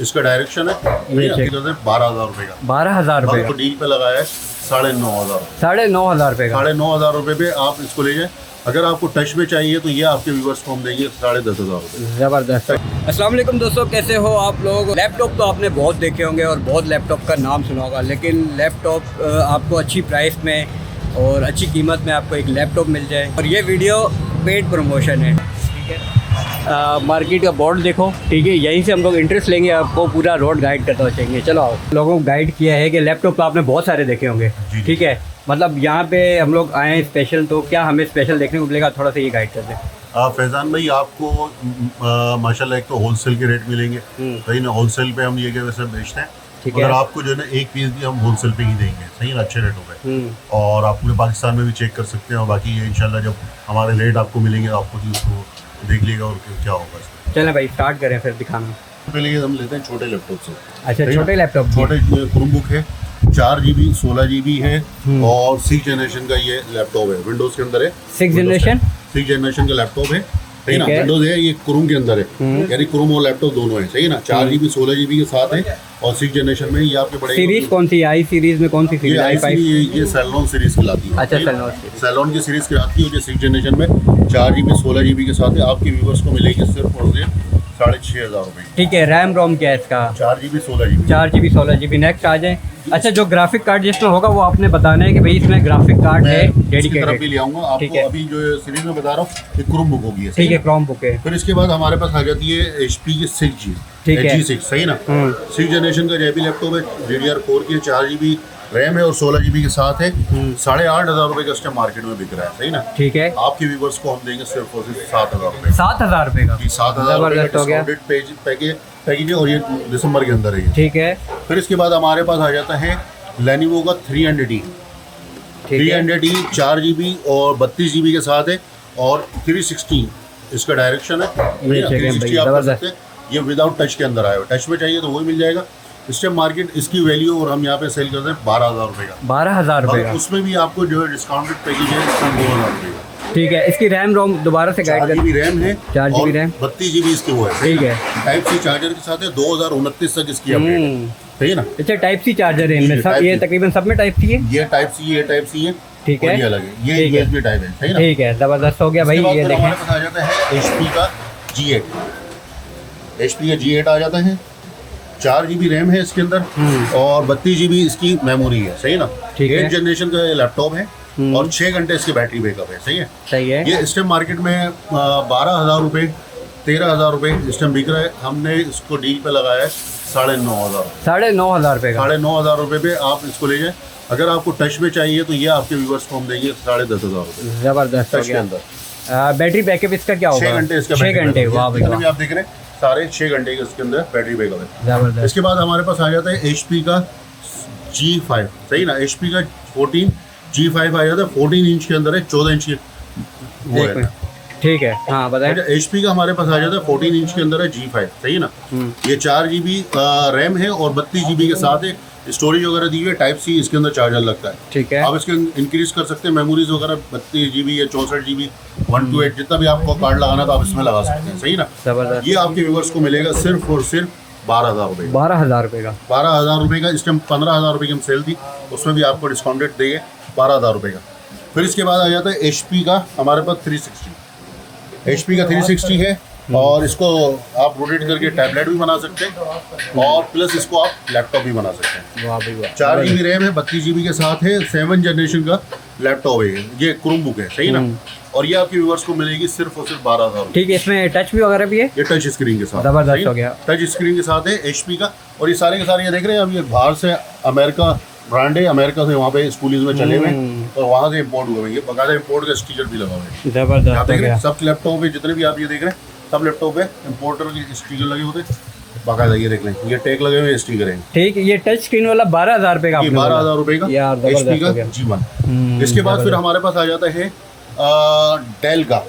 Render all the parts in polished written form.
इसका डायरेक्शन है 12,000 रुपये का। 12,000 रुपये आपको डील पे लगाया है 9,500। 9,500 रुपये का। 9,500 रुपये पे आप इसको ले जाए। अगर आपको टच में चाहिए तो ये आपके व्यूवर्स को हम देंगे 10,500 रुपये। ज़बरदस्त। अस्सलाम वालेकुम दोस्तों, कैसे हो आप लोग। लैपटॉप तो आपने बहुत देखे होंगे और बहुत लैपटॉप का नाम सुना होगा, लेकिन लैपटॉप आपको अच्छी प्राइस में और अच्छी कीमत में आपको एक लैपटॉप मिल जाए। और ये वीडियो पेड प्रमोशन है, ठीक है। मार्केट का बोर्ड देखो, ठीक है, यहीं से हम लोग इंटरेस्ट लेंगे, आपको पूरा रोड गाइड करते हुए चलेंगे। चलो आओ। लोगों को गाइड किया है कि लैपटॉप तो आपने बहुत सारे देखे होंगे, ठीक है, मतलब यहाँ पे हम लोग आए हैं स्पेशल, तो क्या हमें स्पेशल देखने को मिलेगा, थोड़ा सा ये गाइड कर दें। फैज़ान भाई, आपको माशाल्लाह एक तो होलसेल के रेट मिलेंगे, सही ना। होलसेल पे हम ये के वैसे बेचते हैं, ठीक है। अगर आपको जो है ना एक पीस भी हम होलसेल पे ही देंगे, सही ना, अच्छे रेटों पे। और आप पूरे पाकिस्तान में भी चेक कर सकते हैं। और बाकी ये इंशाल्लाह जब हमारे रेट आपको मिलेंगे आपको भी उसको देख लीजिएगा और क्या होगा इसमें। चलें भाई स्टार्ट करें फिर दिखाना। पहले हम लेते हैं छोटे लैपटॉप से। अच्छा, छोटे लैपटॉप, छोटे क्रोमबुक है, 4 GB 16 GB है और 6 जनरेशन का ये लैपटॉप है। विंडोज़ के अंदर है, 6 जनरेशन का लैपटॉप है, सही ना। विंडोज है, ये क्रोम के अंदर है, यानी क्रोम और लैपटॉप दोनों है, सही ना। 4 GB 16 GB के साथ है और 6 जनरेशन में ये आपके पड़ेगा। सीरीज कौन सी, आई सीरीज में कौन सी सीरीज? ये सैलॉन सीरीज कहलाती है। अच्छा, सैलॉन की सीरीज कहलाती है। जो 6 जनरेशन में 4 GB 16 GB के साथ है, आपके व्यूवर्स को मिलेगी सिर्फ और सिर्फ 6,500 रुपये। ठीक है। रैम रोम क्या है इसका? 4 GB 16 GB। 4 GB 16 GB। Next आ जाए। अच्छा, जो ग्राफिक कार्ड जिसमें होगा वो आपने बताना है कि भाई इसमें ग्राफिक कार्ड है डेडिकेटेड। भी ले आऊंगा आपको। अभी जो सीरीज में बता रहा हूँ ये क्रोम बुक होगी, ठीक है, क्रोम बुक है। फिर इसके बाद हमारे पास आ जाती है HP की 6G, ठीक है, G6, सही ना। 6 जनरेशन का जो भी लैपटॉप है, DDR4 की 4 GB रैम है और 16 GB के साथ है। 8,500 रुपये का इस टाइम मार्केट में बिक रहा है, सही ना। ठीक है। आपके व्यूवर्स को हम देंगे सिर्फ और सिर्फ 7,000 रुपये। 7,000 रुपये का? 7,000 रुपये का पैकेज और ये दिसंबर के अंदर है, ठीक है। फिर इसके बाद हमारे पास आ जाता है लेनोवो का 300E। 300E 4 GB और 32 GB के साथ है और 360 इसका डायरेक्शन है। 360 आप कर सकते हैं। ये विदाउट टच के अंदर आया हुआ, टच में चाहिए तो वही मिल जाएगा। इस टाइम मार्केट इसकी वैल्यू और हम यहाँ पे सेल करते हैं 12,000 रुपये का। 12,000 रुपये का। उसमें भी आपको जो है डिस्काउंटेड पैकेज है 2,000 रुपये का। ठीक है। इसकी रैम रोम दोबारा से गाइड कर। 4 GB रैम है, 4 GB रैम, 32 GB इसकी वो है, ठीक है। टाइप सी चार्जर के साथ है, 2029 तक इसकी अपडेट है, सही ना। अच्छा, टाइप सी चार्जर है इनमें सब, ये तकरीबन सब में टाइप सी है। ये टाइप सी है, ठीक है, ये अलग है, ये USB टाइप है, सही ना। ठीक है, जबरदस्त हो गया भाई। ये देखें, हमारे पास आ जाता है HP का G8 आ जाता है। 4 GB रैम है इसके अंदर और 32 GB इसकी मेमोरी है, सही ना। 8 जनरेशन का लैपटॉप है और 6 घंटे इसकी बैटरी बैकअप है, सही है, सही है। ये इस टाइम मार्केट में 12,000 रुपये 13,000 रुपये इस टाइम बिक रहा है। हमने इसको डील पे लगाया है 9,500। 9,500 रुपये का। 9,500 रुपये पे आप इसको ले जाए। अगर आपको टच में चाहिए तो ये आपके व्यूवर्स को हम देंगे 10,500 रुपये। जबरदस्त टच के अंदर। बैटरी बैकअप इसका क्या होगा? 6 घंटे इसका 6 घंटे। वाह भाई, जितने भी आप देख रहे हैं सारे 6 घंटे के इसके अंदर बैटरी बैकअप है। जबरदस्त। इसके बाद हमारे पास आ जाता है HP का G5, सही ना। HP का 14 G5 आ जाता है, 14 इंच के अंदर है, 14 इंच की वो है, ठीक है। हाँ बताएं। HP का हमारे पास आ जाता है 14 इंच के अंदर है, G5, सही ना। ये 4 GB रैम है और 32 GB के साथ है। स्टोरेज वगैरह दी हुई है, टाइप सी इसके अंदर चार्जर लगता है, ठीक है। आप इसके इंक्रीज कर सकते हैं मेमोरीज वगैरह, 32 GB या 64 GB 128 जितना भी आपको कार्ड लगाना तो आप इसमें लगा सकते हैं, सही ना। जबरदस्त। ये आपके व्यूवर्स को मिलेगा सिर्फ और सिर्फ 12,000 रुपये। 12,000 रुपये का। 12,000 रुपये का। इस टाइम 15,000 रुपये की हम सेल थी, उसमें भी आपको डिस्काउंटेड देंगे 12,000 रुपये का। फिर इसके बाद आ जाता है HP का हमारे पास 360। HP का 360 है और इसको आप रोटेट करके टैबलेट भी बना सकते हैं और प्लस इसको आप लैपटॉप भी बना सकते हैं। वाह भाई वाह। 4 GB रैम है, 32 GB के साथ है, 7 जनरेशन का लैपटॉप है, ये क्रोम बुक है, सही ना। और ये आपके व्यूअर्स को मिलेगी सिर्फ और सिर्फ 12,000। ठीक है। इसमें टच भी वगैरह भी है, ये टच स्क्रीन के साथ। जबरदस्त हो गया। टच स्क्रीन के साथ है HP का। और ये सारे के सारे ये देख रहे हैं, अब ये बाहर से अमेरिका ब्रांड है, अमेरिका से वहाँ पे स्कूलीज में चले हुए और वहाँ से इम्पोर्ट हुए हैं। ये बकायदा इम्पोर्ट का स्टिकर भी लगा हुआ है। जबरदस्त। सब लैपटॉप है जितने भी आप ये देख रहे हैं, सब लैपटॉप है इम्पोर्टर के स्टिकर लगे होते हैं बाकायदा। ये देख लें, ये टैग लगे हुए स्टिकर हैं, ठीक। ये टच स्क्रीन वाला 12,000 रुपये का। 12,000 रुपये का HP का G1। इसके बाद फिर हमारे पास आ जाता है डेल का,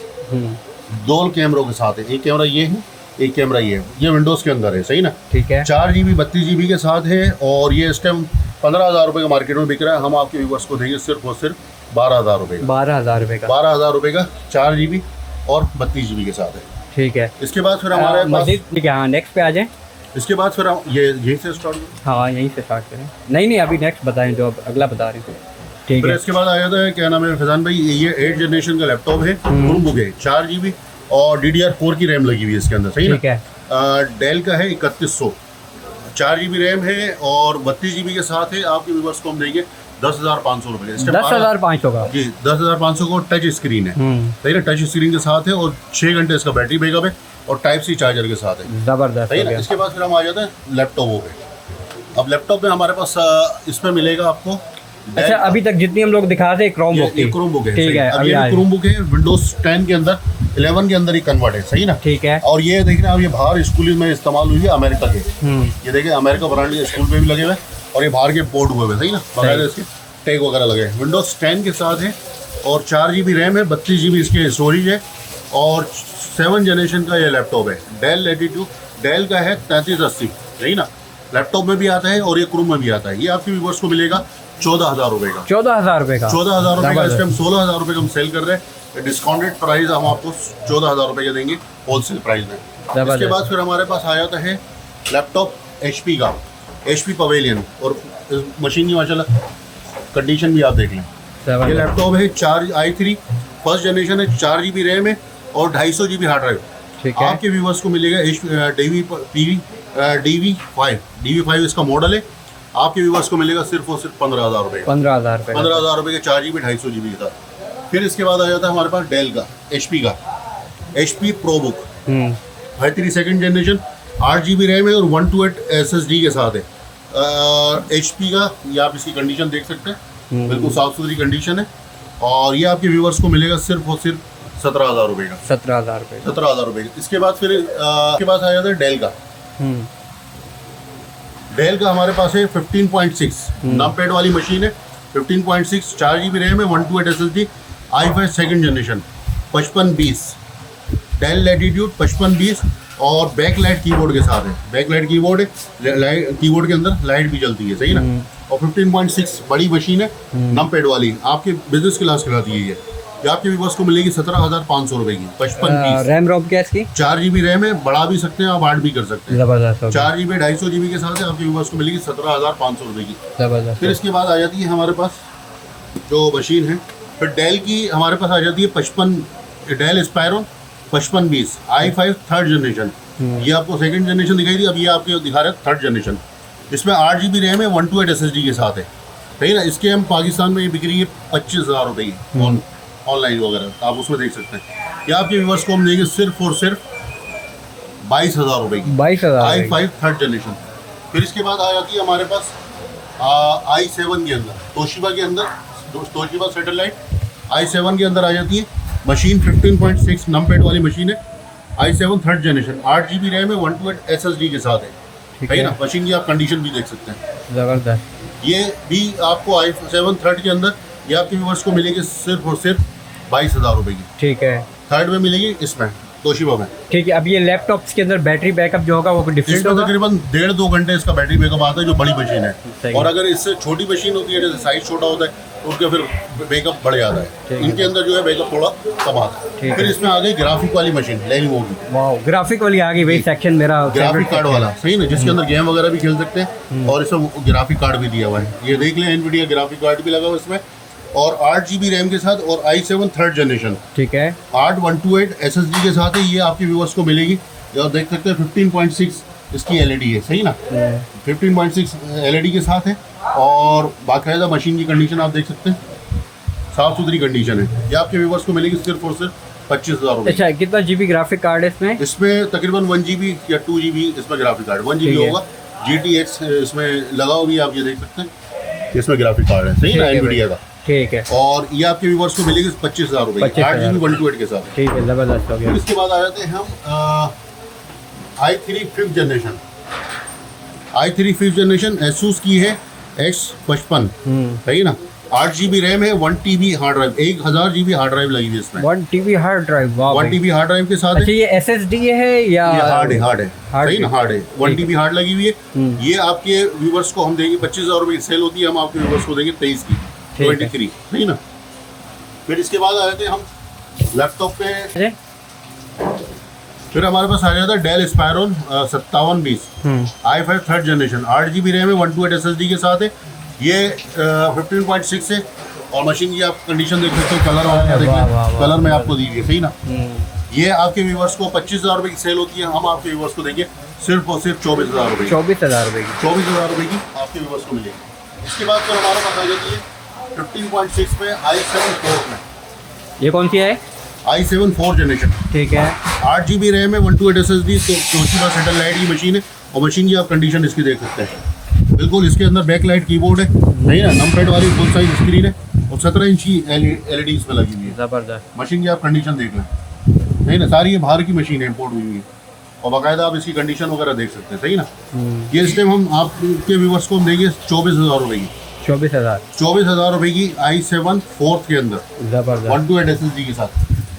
2 कैमरों के साथ है। एक कैमरा ये है, एक कैमरा ये है, ये विंडोज़ के अंदर है, सही ना, ठीक है। 4 GB 32 GB के साथ है और ये इस टाइम 15,000 रुपये का मार्केट में बिक रहा है। हम आपके व्यूअर्स को देंगे सिर्फ और सिर्फ 12,000 रुपये का। 12,000 रुपये का। 12,000 रुपये का 4 GB और 32 GB के साथ है, ठीक है। इसके बाद फिर हमारे पास हाँ, नेक्स्ट पे आ जाए। इसके बाद फिर हम ये यहीं से स्टार्ट करें। हाँ यहीं से स्टार्ट करें। नहीं अभी नेक्स्ट बताएं जो अब अगला बता रहे थे। ठीक फिर है। इसके बाद आ जाता है, क्या नाम है फैजान भाई, ये 8 जनरेशन का लैपटॉप है, क्रोमबुक है, 4 GB और DDR4 की रैम लगी हुई है इसके अंदर, सही ठीक ना। है। डेल का है 3100, 4 GB रैम है और 32 GB के साथ है। आपके व्यूवर्स को हम देंगे 10,500 रुपये। 10,500 का जी, 10,500 को टच स्क्रीन है, सही ना, टच स्क्रीन के साथ है और 6 घंटे इसका बैटरी बैकअप है और टाइप सी चार्जर के साथ है, जबरदस्त सही हो ना। गया। इसके बाद फिर हम आ जाते हैं लैपटॉपों पे। अब लैपटॉप में हमारे पास इसमें मिलेगा आपको, अच्छा अभी तक जितनी हम लोग दिखा रहे क्रोमबुक ये क्रोमबुक है, ठीक है। अब ये क्रोमबुक है विंडोज 10 के अंदर, 11 के अंदर ही कन्वर्ट है, सही ना। ठीक है। और ये देखिए अब ये बाहर स्कूल में इस्तेमाल हुई है अमेरिका के, ये देखिए अमेरिका ब्रांड के स्कूल पे भी लगे हुए और ये बाहर के पोर्ट हुए हुए, सही ना, बगैर इसके टैग वगैरह लगे। विंडोज 10 के साथ है और 4 GB रैम है, 32 GB इसके स्टोरेज है और 7 जनरेशन का ये लैपटॉप है। डेल लैटिट्यूड, डेल का है 3380, सही ना। लैपटॉप में भी आता है और ये क्रोम में भी आता है। ये आपके व्यूवर्स को मिलेगा 14,000 रुपये का। 14,000 रुपये का 14,000 रुपये का। इस टाइम 16,000 रुपये का हम सेल कर रहे हैं। डिस्काउंटेड प्राइस हम आपको 14,000 रुपये का देंगे होलसेल प्राइस में। इसके बाद फिर हमारे पास आ जाता है लैपटॉप HP का, HP पवेलियन, और मशीन की माशाल्लाह कंडीशन भी आप देख लें। ये लैपटॉप है 4 i3 फर्स्ट जनरेशन है, 4 GB रैम है और 250 GB हार्ड ड्राइव। ठीक है। आपके व्यूवर्स को मिलेगा DV5 इसका मॉडल है। आपके व्यूवर्स को मिलेगा सिर्फ और सिर्फ 15,000 रुपये। 15,000 रुपये 15,000 रुपये के 4 GB 250 GB के साथ। फिर इसके बाद आ जाता है हमारे पास डेल का, HP का, HP ProBook i3 second generation, 8 GB RAM है और 128 SSD के साथ है। HP का, ये आप इसकी कंडीशन देख सकते हैं, बिल्कुल साफ सुथरी कंडीशन है और ये आपके व्यूवर्स को मिलेगा सिर्फ और सिर्फ 17,000 रुपये का। 17,000 रुपये 17,000 रुपये। इसके बाद फिर इसके पास आ जाता है डेल का। डेल का हमारे पास है 15.6 नमपैड वाली मशीन है, 15.6, 4 GB रैम है, 128 SSD, i5 second generation, 5520 Dell Latitude 5520 और बैकलाइट कीबोर्ड के साथ है। बैकलाइट कीबोर्ड है, कीबोर्ड के अंदर लाइट भी जलती है, सही ना। और 15.6 बड़ी मशीन है नमपैड वाली, आपके बिजनेस क्लास खिलाती है ये आपके व्यूवर्स को मिलेगी 17,500 रुपये की। 5520 रैम रोम क्या इसकी? 4 GB रैम है, बढ़ा भी सकते हैं आप, 8 भी कर सकते हैं। जबरदस्त 4 GB 250 GB के साथ है, आपके व्यूवर्स को मिलेगी 17,500 रुपये की। जबरदस्त। फिर इसके बाद आ जाती है हमारे पास जो मशीन है, फिर डेल की हमारे पास आ जाती है 55 डेल स्पायरो 5520 i5 थर्ड जनरेशन। ये आपको सेकंड जनरेशन दिखाई दी, अब ये आपके दिखा रहे हैं थर्ड जनरेशन। इसमें 8 GB रैम है, 128 SSD के साथ है, सही ना। इसके हम पाकिस्तान में ये बिक रही है 25,000 रुपये की ऑनलाइन वगैरह, आप उसमें देख सकते हैं। या आपके व्यूवर्स को हम देंगे सिर्फ और सिर्फ 22,000 रुपये की। 22,000 i5 थर्ड जनरेशन। फिर इसके बाद आ जाती है हमारे पास i7 के अंदर, तोशिबा के अंदर, तोशिबा सैटेलाइट i7 के अंदर आ जाती है मशीन, 15.6 नमपैड वाली मशीन है, i7 third generation, 8 GB RAM है, 128 SSD के साथ है, सही ना। मशीन की आप कंडीशन भी देख सकते हैं, जबरदस्त। ये भी आपको i7 थर्ड के अंदर ये आपके व्यूवर्स को मिलेगी सिर्फ और सिर्फ 22,000 रुपये की। ठीक है। थर्ड में मिलेगी इसमें तोशिबा में। ठीक है। अब ये लैपटॉप्स के अंदर बैटरी बैकअप जो होगा वो डिफरेंट इसमें होगा? तकरीबन 1.5-2 घंटे इसका बैटरी बैकअप आता है, जो बड़ी मशीन सही है। और अगर इससे छोटी मशीन होती है, जैसे साइज छोटा होता है, तो उसका फिर बैकअप बढ़ जाता है। इनके अंदर जो है बैकअप थोड़ा कम आता है। फिर इसमें आ गई ग्राफिक वाली मशीन, लेनोवो की। वाओ, ग्राफिक वाली आ गई, वही सेक्शन मेरा ग्राफिक कार्ड वाला, सही ना, जिसके अंदर गेम वगैरह भी खेल सकते हैं और इसमें ग्राफिक कार्ड भी दिया हुआ है। ये देख लें, एनवीडिया ग्राफिक कार्ड भी लगा हुआ है इसमें, और 8 GB रैम के साथ और i7 थर्ड जनरेशन। ठीक है। 8 128 SSD के साथ है। ये आपके व्यूवर्स को मिलेगी, और देख सकते हैं 15.6 इसकी LED है, सही ना, 15.6 LED के साथ है और बाकायदा मशीन की कंडीशन आप देख सकते हैं, साफ सुथरी कंडीशन है। ये आपके व्यूवर्स को मिलेगी सिर्फ और सिर्फ 25,000 रुपये। अच्छा, कितना GB ग्राफिक कार्ड है इसमें? इसमें तकरीबन 1 GB या 2 GB इसमें ग्राफिक कार्ड, 1 GB होगा। GTX इसमें लगा हुआ भी, आप ये देख सकते हैं, इसमें ग्राफिक कार्ड है, सही ना, एनवीडिया का। ठीक है। और ये आपके व्यूवर्स को मिलेगी 25,000 रुपये, 8 GB 128 के साथ। ठीक है, जबरदस्त हो गया। इसके बाद आ जाते हैं हम i3 fifth generation. i3 fifth generation Asus की है X55, सही ना। 8 GB रैम है, 1 TB hard drive, 1000 GB hard drive लगी हुई है इसमें। 1 TB हार्ड ड्राइव, वाह। 1 TB हार्ड ड्राइव के साथ अच्छा, ये SSD है या हार्ड है, सही ना, हार्ड है। 1 TB हार्ड लगी हुई है। ये आपके व्यूवर्स को हम देंगे 25,000 रुपये की सेल होती है, हम आपके व्यूवर्स को देंगे 23 की, 23, सही ना। फिर इसके बाद आ जाते हैं हम लैपटॉप पे। फिर हमारे पास आ जाता है Dell Inspiron 5720 i5 third generation, 8 GB RAM है, 128 SSD के साथ है। ये 15.6 है और मशीन की आप कंडीशन देख सकते हो, कलर और कलर में आपको दी है, सही ना। ये आपके व्यूवर्स को 25,000 रुपये की सेल होती है, हम आपके व्यूवर्स को देंगे सिर्फ और सिर्फ 24,000 रुपये। 24,000 रुपये की 24,000 रुपये की आपके व्यूवर्स को मिलेगी। इसके बाद फिर हमारे पास आ जाती है 15.6 में i7 4 में। ये कौन सी है? i7 4 जनरेशन, ठीक है। 8 GB रैम है, 128 SSD, तो तोशिबा सैटेलाइट की मशीन है और मशीन की आप कंडीशन इसकी देख सकते हैं। बिल्कुल इसके अंदर बैकलाइट कीबोर्ड है, नहीं ना, नंपैड वाली फुल साइज स्क्रीन है और 17 इंच की LED इसमें लगी हुई है। ज़बरदस्त। मशीन की आप कंडीशन देख लें, नहीं ना, सारी ये बाहर की मशीन है, इम्पोर्ट हुई है और बाकायदा आप इसकी कंडीशन वगैरह देख सकते हैं, सही ना। ये इस टाइम हम आपके व्यूवर्स को हम देंगे 24,000 रुपये की। 24,000 रुपये की i7 4th के अंदर, ज़बरदस्त, 128 SSD के साथ।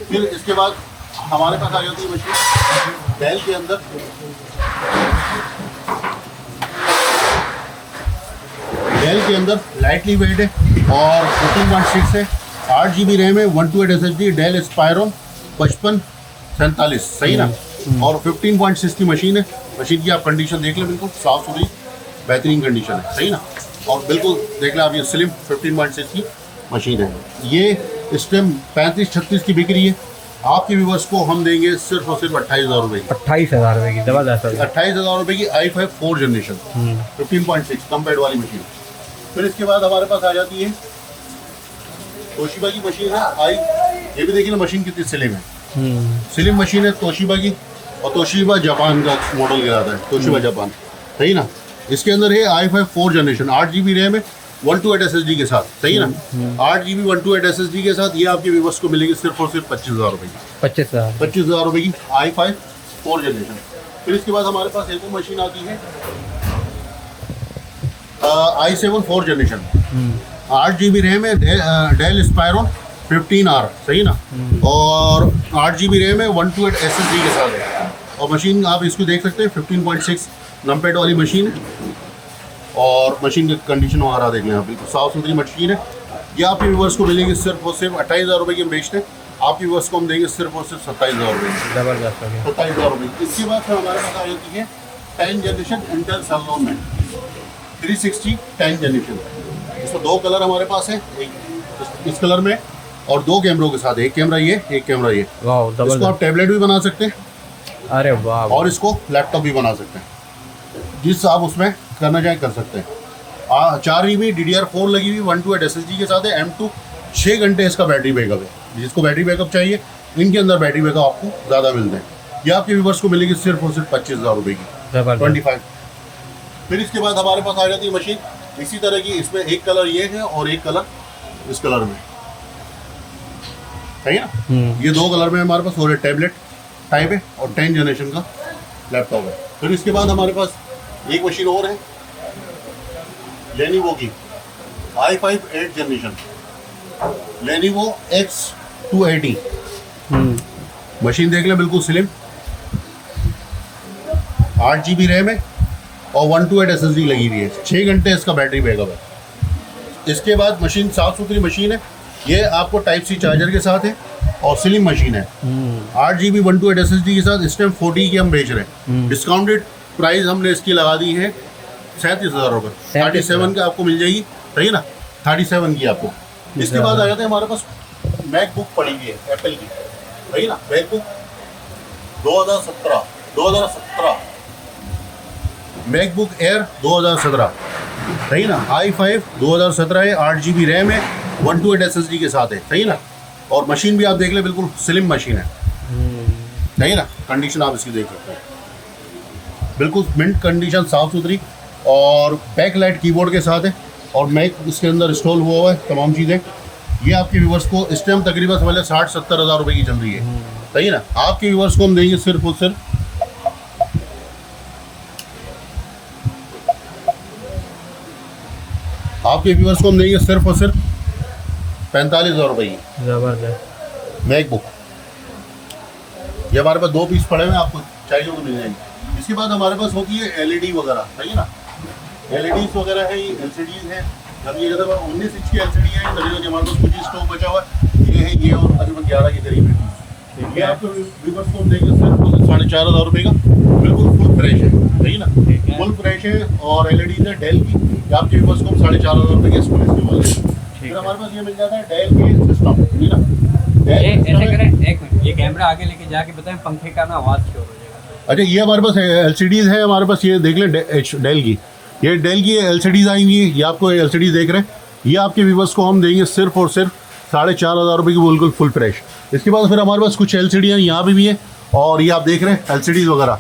फिर इसके बाद हमारे पास आ जाती है मशीन डेल के अंदर, डेल के अंदर लाइटली वेट है और 14.6 है, 8 GB रैम है, 128 SSD, डेल स्पायरोन 5547, सही ना। और 15.6 की मशीन है। मशीन की आप कंडीशन देख लें, बिल्कुल साफ सुथरी बेहतरीन कंडीशन है, सही ना। और बिल्कुल देख लें आप, ये स्लिम 15.6 की मशीन है। ये इस टाइम 35-36 की बिक रही है। आपके व्यूवर्स को हम देंगे सिर्फ और सिर्फ 28,000 रुपये की। 28,000 रुपये की, ज़बरदस्त। 28,000 रुपये की i5 4 जनरेशन 15.6 कम्पेड वाली मशीन। फिर इसके बाद हमारे पास आ जाती है तोशिबा की मशीन है ये भी देखिए ना मशीन कितनी स्लिम है। स्लिम मशीन है तोशिबा की, और तोशिबा जापान का मॉडल कहलाता है, तोशिबा जापान, सही ना। इसके अंदर है i5 4 जनरेशन, 8 GB रैम है, 128 SSD के साथ, सही ना। 8 GB 128 SSD के साथ ये आपके व्यूवर्स को मिलेगी सिर्फ और सिर्फ 25,000 रुपये की। 25,000 रुपये की i5 4 जनरेशन। फिर इसके बाद हमारे पास एक और मशीन आती है i7 4 जनरेशन, 8 GB रैम है, डेल स्पायरोन 15R, सही ना। और 8 GB रैम है, 128 SSD के साथ है और मशीन आप इसको देख सकते हैं 15.6 नंपैड वाली मशीन है और मशीन की कंडीशन वगैरह देख लें आप, बिल्कुल साफ सुथरी मशीन है। ये आपके व्यूवर्स को मिलेगी सिर्फ और सिर्फ 28,000 रुपये की हम बेचते हैं, आपके व्यूवर्स को हम देंगे सिर्फ और सिर्फ 27,000 रुपये। ज़बरदस्त, 27,000 रुपये। इसके बाद फिर हमारे पास आ जाती है 10 जनरेशन इंटेल सैलॉन में 360 10 जनरेशन। इसमें 2 कलर हमारे पास है, एक इस कलर में और 2 कैमरों के साथ, एक कैमरा ये, एक कैमरा ये। इसको आप टैबलेट भी बना सकते हैं, अरे वाह, और इसको लैपटॉप भी बना सकते हैं, जिस आप उसमें करना चाहें कर सकते हैं। 4 GB DDR4 लगी हुई 128 SSD के साथ है, M2 6 घंटे इसका बैटरी बैकअप है। जिसको बैटरी बैकअप चाहिए इनके अंदर बैटरी बैकअप आपको ज़्यादा मिलते हैं। ये आपके व्यूवर्स को मिलेगी सिर्फ और सिर्फ 25,000 रुपये की, 25। फिर इसके बाद हमारे पास आ जाती है मशीन इसी तरह की, इसमें एक कलर ये है और एक कलर इस कलर में, सही ना। ये 2 कलर में हमारे पास, और टैबलेट टाइप है और 10 जनरेशन का लैपटॉप है। फिर इसके बाद हमारे पास एक मशीन और है लेनोवो की i5 8 generation, Lenovo X280 machine देख लें, बिल्कुल स्लिम, 8 GB रैम है और 128 SSD लगी हुई है, 6 घंटे इसका बैटरी बैकअप है। इसके बाद मशीन साफ सुथरी मशीन है, ये आपको टाइप C चार्जर के साथ है और स्लिम मशीन है। 8 GB 128 SSD के साथ इस टाइम 40 की हम बेच रहे हैं। डिस्काउंटेड प्राइस हमने इसकी लगा दी है 37,000 रुपये, 37 का आपको मिल जाएगी, सही ना, 37 की आपको। इसके बाद आ जाते हैं हमारे पास मैकबुक पड़ी हुई है एप्पल की, सही ना, मैकबुक 2017 मैकबुक एयर 2017, सही ना। i5 2017 है, 8 GB रैम है, 128 SSD के साथ है, सही ना। और मशीन भी आप देख लें, बिल्कुल स्लिम मशीन है, सही ना। कंडीशन आप इसकी देख सकते हैं, बिल्कुल मिंट कंडीशन, साफ सुथरी, और बैक लाइट कीबोर्ड के साथ है और मैक इसके अंदर इंस्टॉल हुआ है, तमाम चीज़ें। ये आपके व्यूवर्स को इस टाइम तकरीबन समझ 60-70 हज़ार रुपये की चल रही है, सही ना। आपके व्यूवर्स को हम देंगे सिर्फ और सिर्फ आपके व्यूवर्स को हम देंगे सिर्फ और सिर्फ 45,000 रुपये की ज़बरदस्त मैकबुक। ये हमारे पास 2 पीस पड़े हुए हैं, आपको चाहिए तो मिल जाएंगे। इसके बाद हमारे पास होती है LED वगैरह, सही है ना। LEDs वगैरह है, ये LCDs है। अब ये जैसे 19 इंच की LCD है, तकरीबन हमारे पास कुछ स्टॉक बचा हुआ है, ये है, ये और तकरीबन 11 के करीब है। ये आपको व्यूवर्स को हम देंगे सिर्फ 4,500 का, बिल्कुल फुल फ्रेश है, सही ना, फुल फ्रेश है। और एलईडी है डेल की, ये आपके व्यूवर्स को हम 4,500 के इसको इसके वाले। फिर हमारे पास ये मिल जाता है डेल के सिस्टम, ठीक ना। ये ऐसे करें, एक मिनट, ये कैमरा आगे लेके जाके बताएं पंखे का ना आवाज़ क्यों हो जाएगा। अच्छा, ये हमारे पास LCDs है हमारे पास, ये देख लें डेल की, ये डेल की LCDs आएंगी। ये आपको LCD देख रहे हैं, ये आपके व्यूवर्स को हम देंगे सिर्फ और सिर्फ 4,500 की, बिल्कुल फुल फ्रेश। इसके बाद फिर हमारे पास कुछ LCD हैं यहाँ पे भी है, और ये आप देख रहे हैं LCDs वगैरह,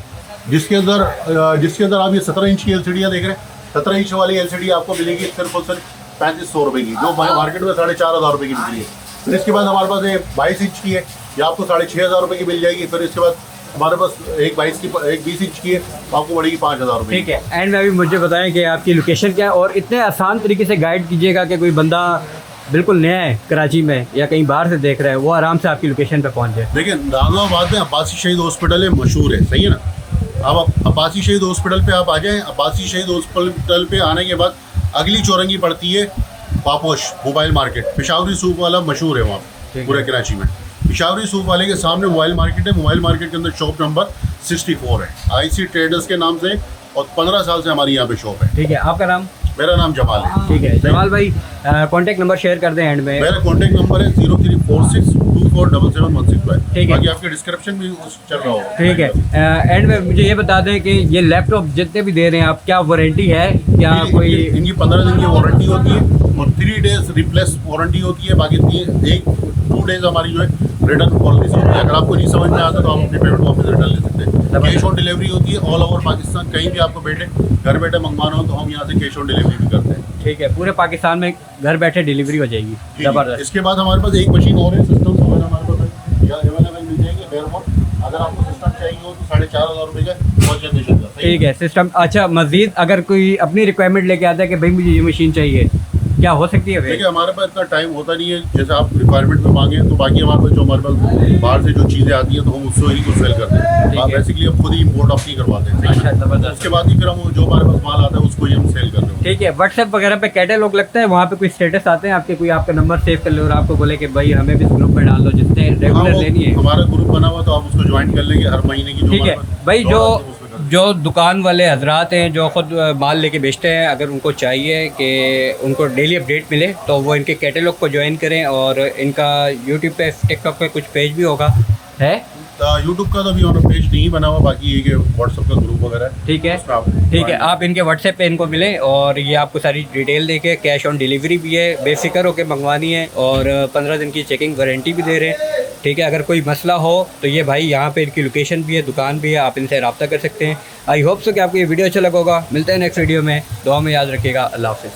जिसके अंदर आप ये 17 इंच की LCD देख रहे हैं। 17 इंच वाली LCD आपको मिलेगी सिर्फ और सिर्फ 3,500 की, जो मार्केट में 4,500 की बिक रही है। फिर इसके बाद हमारे पास ये 22 इंच की है, ये आपको 6,500 की मिल जाएगी। फिर इसके बाद हमारे पास एक 20 इंच की है, तो आपको पड़ेगी 5,000 रुपये। ठीक है। एंड में अभी मुझे बताएं कि आपकी लोकेशन क्या है, और इतने आसान तरीके से गाइड कीजिएगा कि कोई बंदा बिल्कुल नया है कराची में या कहीं बाहर से देख रहा है, वो आराम से आपकी लोकेशन पे पहुंच जाए। देखिए, नाज़िमाबाद में अब्बासी शहीद हॉस्पिटल है, मशहूर है, सही है ना। अब अब्बासी शहीद हॉस्पिटल पे आप आ जाएँ। अब्बासी शहीद हॉस्पिटल पे आने के बाद अगली चौरंगी पड़ती है Paposh mobile market, Peshawari soup वाला मशहूर है वहाँ पूरे कराची में। पेशावरी सूप वाले के सामने मोबाइल मार्केट है, मोबाइल मार्केट के अंदर शॉप नंबर 64 है, IC ट्रेडर्स के नाम से, और 15 साल से हमारी यहाँ पे शॉप है। ठीक है, आपका नाम? मेरा नाम जमाल है। ठीक है जमाल भाई, कॉन्टैक्ट नंबर शेयर कर दें एंड में। मेरा कॉन्टैक्ट नंबर है 0346247716। ठीक है, बाकी आपके डिस्क्रिप्शन भी चल रहा होगा। ठीक है। एंड में मुझे ये बता दें कि ये लैपटॉप जितने भी दे रहे हैं आप, क्या वारंटी है, क्या कोई? इनकी 15 दिन की वारंटी होती है और 3 डेज रिप्लेस वारंटी होती है। बाकी 2 डेज हमारी जो है रिटर्न पॉलिसी होती है। अगर आपको नहीं समझ में आता तो आप अपनी पेमेंट वापस रिटर्न ले सकते हैं। कैश ऑन डिलीवरी होती है ऑल ओवर पाकिस्तान, कहीं भी आपको घर बैठे मंगवाना हो तो हम यहाँ से कैश ऑन डिलीवरी भी करते हैं। ठीक है, पूरे पाकिस्तान में घर बैठे डिलीवरी हो जाएगी। जबरदस्त। इसके बाद हमारे पास एक मशीन और है, सिस्टम वगैरह हमारे पास अवेलेबल मिल जाएगी। अगर आपको सिस्टम चाहिए हो तो 4,500 रुपये का बहुत जल्द। ठीक है, सिस्टम। अच्छा, मजीद अगर कोई अपनी रिक्वायरमेंट लेके आता है कि भाई मुझे ये मशीन चाहिए, क्या हो सकती है? देखिए, हमारे पास इतना टाइम होता नहीं है, जैसे आप रिक्वायरमेंट में मांगे तो बाकी हमारे पास जो हमारे पास बाहर से जो चीज़ें आती हैं तो हम उससे ही को सेल करते हैं। आप बेसिकली हम खुद ही इम्पोर्ट अपनी करवाते हैं। अच्छा, जबरदस्त। उसके बाद ही फिर हम जो हमारे पास माल आता है उसको ही हम सेल करते हैं। ठीक है, व्हाट्सएप वगैरह पे कैटलॉग लगता है, वहाँ पे कोई स्टेटस आते हैं आपके, कोई आपका नंबर सेव कर ले और आपको बोले कि भाई हमें भी इस ग्रुप में डाल दो, जिसने रेगुलर लेनी है। हमारा ग्रुप बना हुआ तो आप उसको ज्वाइन कर लेंगे हर महीने की। ठीक है भाई, जो दुकान वाले हजरात हैं जो ख़ुद माल लेके बेचते हैं, अगर उनको चाहिए कि उनको डेली अपडेट मिले तो वो इनके कैटलॉग को ज्वाइन करें। और इनका यूट्यूब पे, टिकटॉक पे कुछ पेज भी होगा, है यूट्यूब का तो अभी हमारा पेज नहीं बना हुआ, बाकी ये व्हाट्सएप का ग्रुप वगैरह है। ठीक है, ठीक है। आप इनके व्हाट्सएप पे इनको मिलें और ये आपको सारी डिटेल देके, कैश ऑन डिलीवरी भी है, बेफिक्र होकर मंगवानी है, और 15 दिन की चेकिंग वारंटी भी दे रहे हैं। ठीक है, अगर कोई मसला हो तो ये भाई यहाँ पे इनकी लोकेशन भी है, दुकान भी है, आप इनसे रब्ता कर सकते हैं। आई होप सो कि आपको ये वीडियो अच्छा लगा होगा। मिलते हैं नेक्स्ट वीडियो में, दुआ में याद रखिएगा। अल्लाह हाफ़िज़।